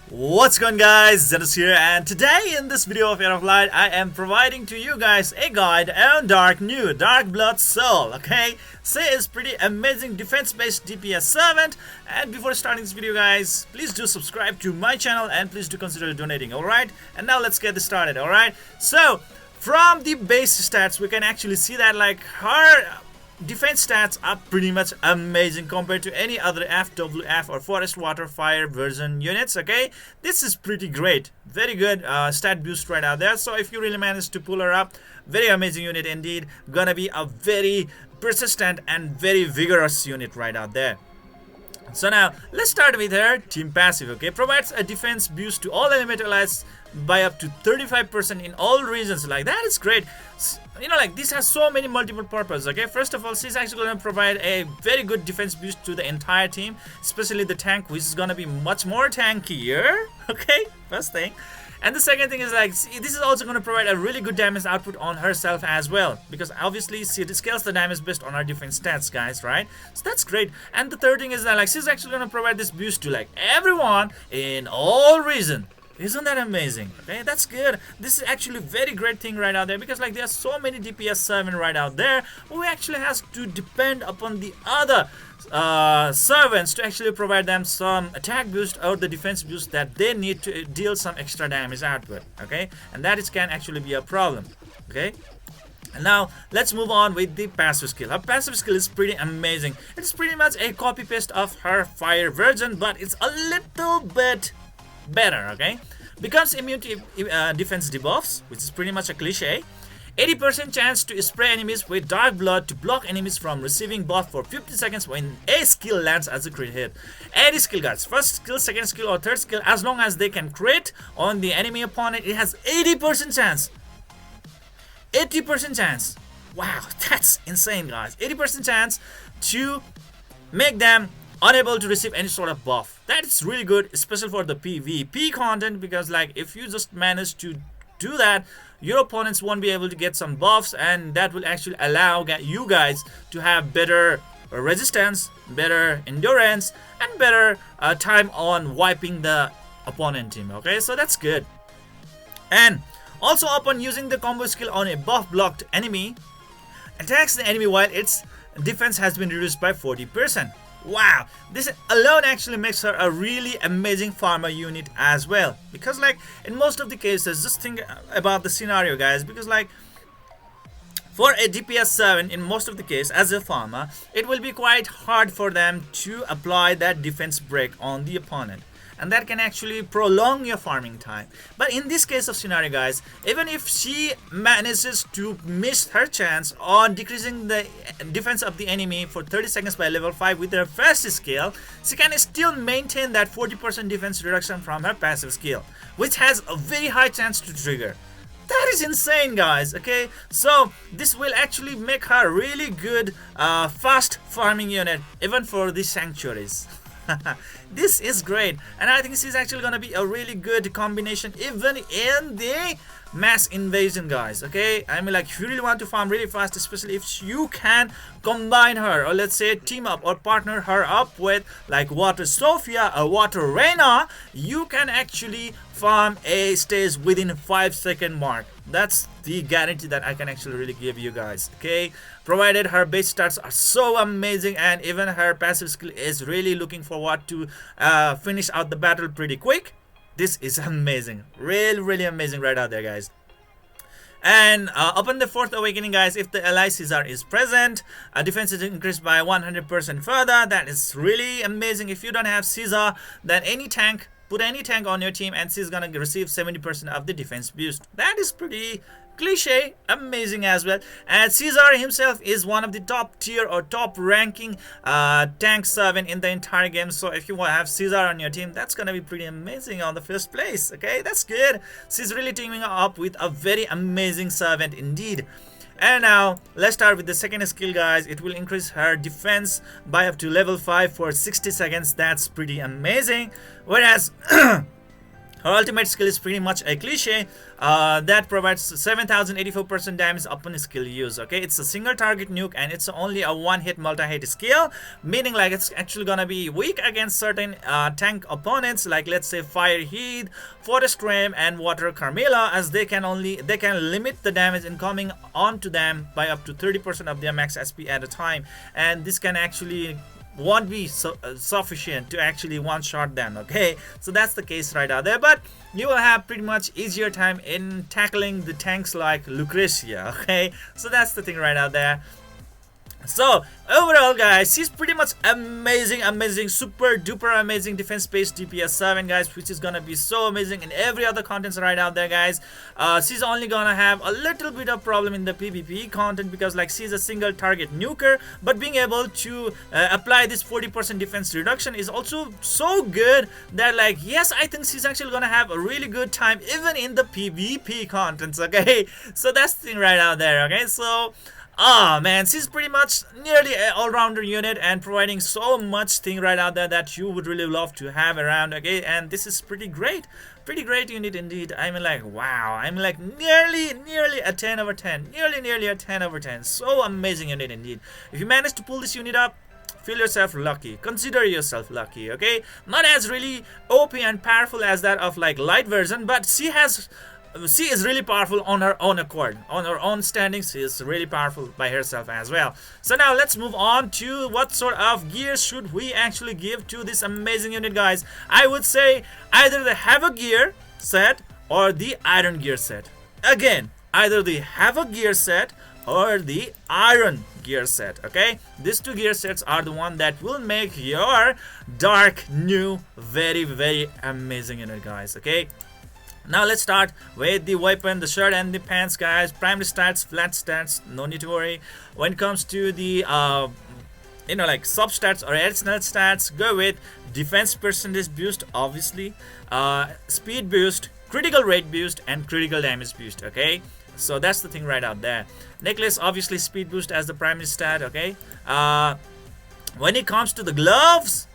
What's going on, guys? Zennosh here, and today in this video of Heir of Light I am providing to you guys a guide on Dark Blood Soul. Okay, so it's pretty amazing defense based DPS servant. And before starting this video, guys, please do subscribe to my channel and please do consider donating. Alright, and now let's get this started. Alright, so from the base stats we can actually see that like her defense stats are pretty much amazing compared to any other FWF or Forest Water Fire version units. Okay, this is pretty great, very good stat boost right out there. So if you really manage to pull her up, very amazing unit indeed, gonna be a very persistent and very vigorous unit right out there. So now let's start with her team passive. Okay, provides a defense boost to all enemy allies by up to 35% in all regions. Like that is great. You know, like this has so many multiple purposes. Okay, first of all, she's actually going to provide a very good defense boost to the entire team, especially the tank, which is going to be much more tankier. Okay, first thing. And the second thing is like this is also going to provide a really good damage output on herself as well, because obviously she scales the damage based on her defense stats, guys, right? So that's great. And the third thing is that like she's actually going to provide this boost to like everyone in all regions. Isn't that amazing? Okay, that's good. This is actually a very great thing right out there, because like there are so many DPS servants right out there who actually has to depend upon the other servants to actually provide them some attack boost or the defense boost that they need to deal some extra damage output. Okay, and that is can actually be a problem. Okay. And now let's move on with the passive skill. Her passive skill is pretty amazing. It's pretty much a copy paste of her fire version, but it's a little bit better. Okay, becomes immune to defense debuffs, which is pretty much a cliche. 80% chance to spray enemies with dark blood to block enemies from receiving buff for 50 seconds when a skill lands as a crit hit. Any skill, guys, first skill, second skill or third skill, as long as they can crit on the enemy opponent, it has 80% chance. 80% chance. Wow, that's insane, guys. 80% chance to make them unable to receive any sort of buff. That is really good, especially for the PvP content, because like if you just manage to do that, your opponents won't be able to get some buffs, and that will actually allow you guys to have better resistance, better endurance, and better time on wiping the opponent team. Okay, so that's good. And also, upon using the combo skill on a buff blocked enemy, attacks the enemy while its defense has been reduced by 40%. Wow, this alone actually makes her a really amazing farmer unit as well, because like in most of the cases, just think about the scenario, guys, because like for a DPS 7 in most of the case as a farmer, it will be quite hard for them to apply that defense break on the opponent, and that can actually prolong your farming time. But in this case of scenario, guys, even if she manages to miss her chance on decreasing the defense of the enemy for 30 seconds by level 5 with her first skill, she can still maintain that 40% defense reduction from her passive skill, which has a very high chance to trigger. That is insane, guys. Okay, so this will actually make her really good fast farming unit even for the sanctuaries. This is great, and I think this is actually gonna be a really good combination even in the mass invasion, guys. Okay, I mean, like if you really want to farm really fast, especially if you can combine her, or let's say team up or partner her up with like Water Sophia or Water Reyna, you can actually farm a stage within 5-second mark. That's the guarantee that I can actually really give you guys. Okay, provided her base stats are so amazing, and even her passive skill is really looking forward to finish out the battle pretty quick. This is amazing, really amazing right out there, guys. And upon the 4th awakening, guys, if the ally Caesar is present, defense is increased by 100% further. That is really amazing. If you don't have Caesar, then any tank, put any tank on your team and she's gonna receive 70% of the defense boost. That is pretty cliche, amazing as well. And Caesar himself is one of the top tier or top ranking tank servant in the entire game. So if you have Caesar on your team, that's gonna be pretty amazing on the first place. Okay, that's good. She's really teaming up with a very amazing servant indeed. And now let's start with the second skill, guys. It will increase her defense by up to level 5 for 60 seconds. That's pretty amazing. Whereas Her ultimate skill is pretty much a cliche that provides 7084% damage upon skill use. Okay, it's a single target nuke and it's only a one-hit multi-hit skill, meaning like it's actually gonna be weak against certain tank opponents, like let's say Fire Heath, Forest Ram, and Water Carmilla, as they can limit the damage incoming onto them by up to 30% of their max SP at a time, and this can actually won't be sufficient to actually one-shot them. Okay, so that's the case right out there, but you will have pretty much easier time in tackling the tanks like Lucretia. Okay, so that's the thing right out there. So overall, guys, she's pretty much amazing, super duper amazing defense based DPS 7, guys, which is gonna be so amazing in every other content right out there, guys. She's only gonna have a little bit of problem in the PvP content because like she's a single target nuker, but being able to apply this 40% defense reduction is also so good that like, yes, I think she's actually gonna have a really good time even in the PvP contents. Okay, so that's the thing right out there. Okay, so man, she's pretty much nearly an all-rounder unit and providing so much thing right out there that you would really love to have around. Okay, and this is pretty great unit indeed. I mean like, wow, I'm like nearly a 10 over 10, nearly a 10 over 10. So amazing unit indeed. If you manage to pull this unit up, feel yourself lucky, consider yourself lucky. Okay, not as really OP and powerful as that of like light version, but she is really powerful on her own accord, on her own standing. She is really powerful by herself as well. So now let's move on to what sort of gear should we actually give to this amazing unit, guys. I would say either the Havoc gear set or the Iron gear set. Again, either the Havoc gear set or the Iron gear set. Okay, these two gear sets are the one that will make your dark new very amazing unit, guys. Okay, now let's start with the weapon, the shirt and the pants, guys. Primary stats, flat stats, no need to worry. When it comes to the like substats or additional stats, go with defense percentage boost, obviously, speed boost, critical rate boost, and critical damage boost. Okay, so that's the thing right out there. Necklace, obviously speed boost as the primary stat. Okay, when it comes to the gloves,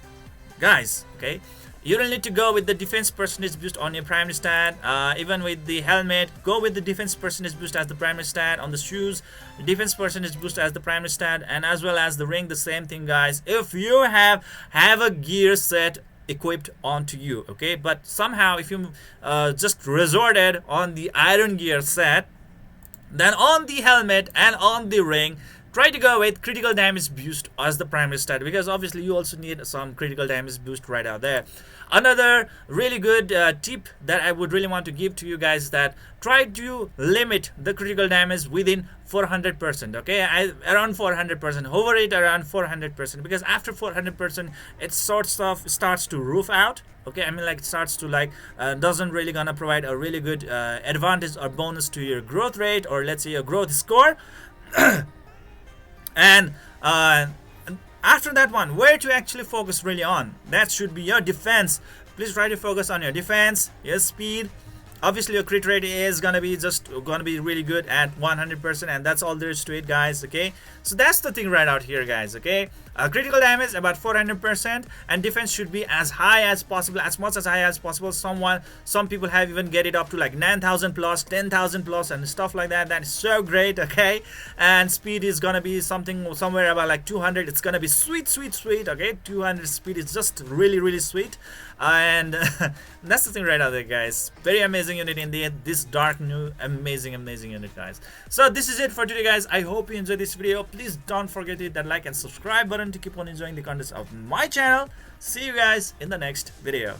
guys, okay, you don't need to go with the defense percentage boost on your primary stat. Even with the helmet, go with the defense percentage boost as the primary stat. On the shoes, defense percentage boost as the primary stat, and as well as the ring, the same thing, guys. If you have a gear set equipped onto you, okay, but somehow if you just resorted on the iron gear set, then on the helmet and on the ring, try to go with critical damage boost as the primary stat, because obviously you also need some critical damage boost right out there. Another really good tip that I would really want to give to you guys is that try to limit the critical damage within 400%. Okay, around 400%, hover it around 400%, because after 400% it sort of starts to roof out. Okay, I mean like it starts to like doesn't really gonna provide a really good advantage or bonus to your growth rate, or let's say your growth score. And after that one, where to actually focus really on, that should be your defense. Please try to focus on your defense, your speed. Obviously your crit rate is gonna be really good at 100%, and that's all there is to it, guys. Okay, so that's the thing right out here, guys. Okay, critical damage about 400%, and defense should be as high as possible, as much as high as possible. Some people have even get it up to like 9,000 plus, 10,000 plus, and stuff like that. That is so great. Okay, and speed is gonna be somewhere about like 200. It's gonna be sweet. Okay, 200 speed is just really sweet, and that's the thing right out there, guys. Very amazing unit indeed, this dark new amazing unit, guys. So this is it for today, guys. I hope you enjoyed this video. Please don't forget to hit that like and subscribe button to keep on enjoying the contents of my channel. See you guys in the next video.